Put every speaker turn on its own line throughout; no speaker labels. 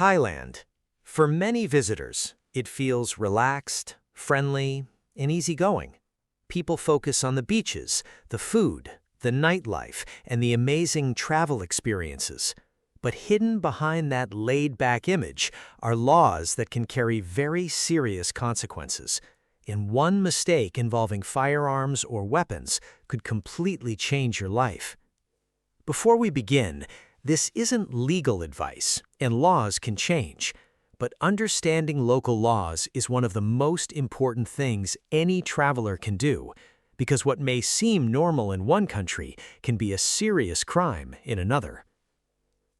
Thailand. For many visitors, it feels relaxed, friendly, and easygoing. People focus on the beaches, the food, the nightlife, and the amazing travel experiences. But hidden behind that laid-back image are laws that can carry very serious consequences. And one mistake involving firearms or weapons could completely change your life. Before we begin, this isn't legal advice, and laws can change. But understanding local laws is one of the most important things any traveler can do, because what may seem normal in one country can be a serious crime in another.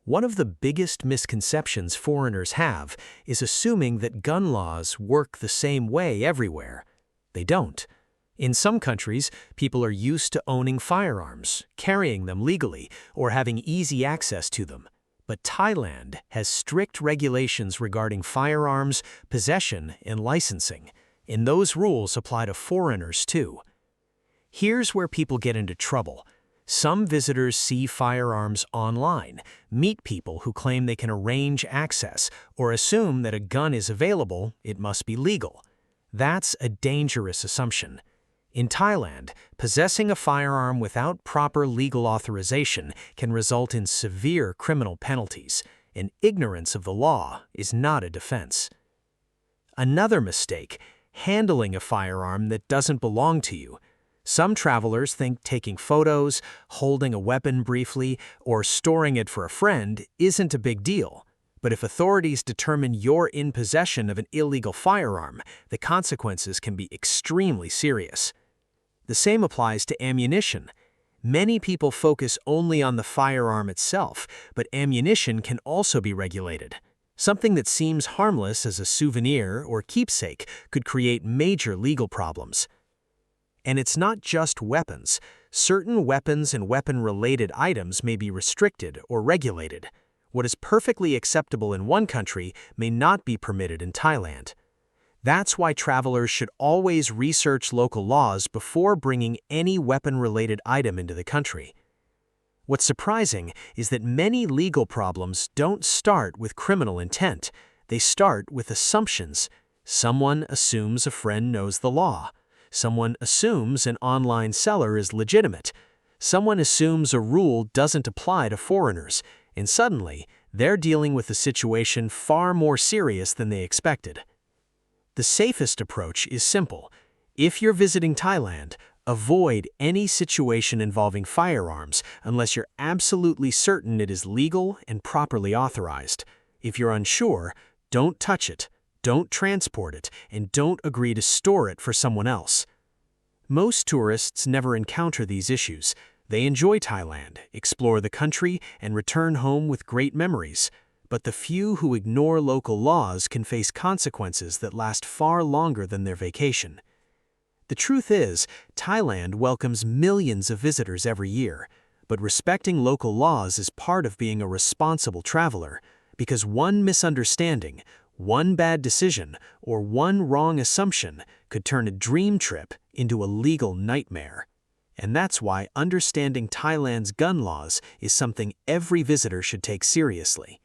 One of the biggest misconceptions foreigners have is assuming that gun laws work the same way everywhere. They don't. In some countries, people are used to owning firearms, carrying them legally, or having easy access to them. But Thailand has strict regulations regarding firearms, possession, and licensing, and those rules apply to foreigners too. Here's where people get into trouble. Some visitors see firearms online, meet people who claim they can arrange access, or assume that a gun is available, it must be legal. That's a dangerous assumption. In Thailand, possessing a firearm without proper legal authorization can result in severe criminal penalties, and ignorance of the law is not a defense. Another mistake, handling a firearm that doesn't belong to you. Some travelers think taking photos, holding a weapon briefly, or storing it for a friend isn't a big deal. But if authorities determine you're in possession of an illegal firearm, the consequences can be extremely serious. The same applies to ammunition. Many people focus only on the firearm itself, but ammunition can also be regulated. Something that seems harmless as a souvenir or keepsake could create major legal problems. And it's not just weapons. Certain weapons and weapon-related items may be restricted or regulated. What is perfectly acceptable in one country may not be permitted in Thailand. That's why travelers should always research local laws before bringing any weapon-related item into the country. What's surprising is that many legal problems don't start with criminal intent. They start with assumptions. Someone assumes a friend knows the law. Someone assumes an online seller is legitimate. Someone assumes a rule doesn't apply to foreigners, and suddenly, they're dealing with a situation far more serious than they expected. The safest approach is simple. If you're visiting Thailand, avoid any situation involving firearms unless you're absolutely certain it is legal and properly authorized. If you're unsure, don't touch it. Don't transport it, and don't agree to store it for someone else. Most tourists never encounter these issues. They enjoy Thailand, explore the country, and return home with great memories. But the few who ignore local laws can face consequences that last far longer than their vacation. The truth is, Thailand welcomes millions of visitors every year, but respecting local laws is part of being a responsible traveler, because one misunderstanding, one bad decision, or one wrong assumption could turn a dream trip into a legal nightmare. And that's why understanding Thailand's gun laws is something every visitor should take seriously.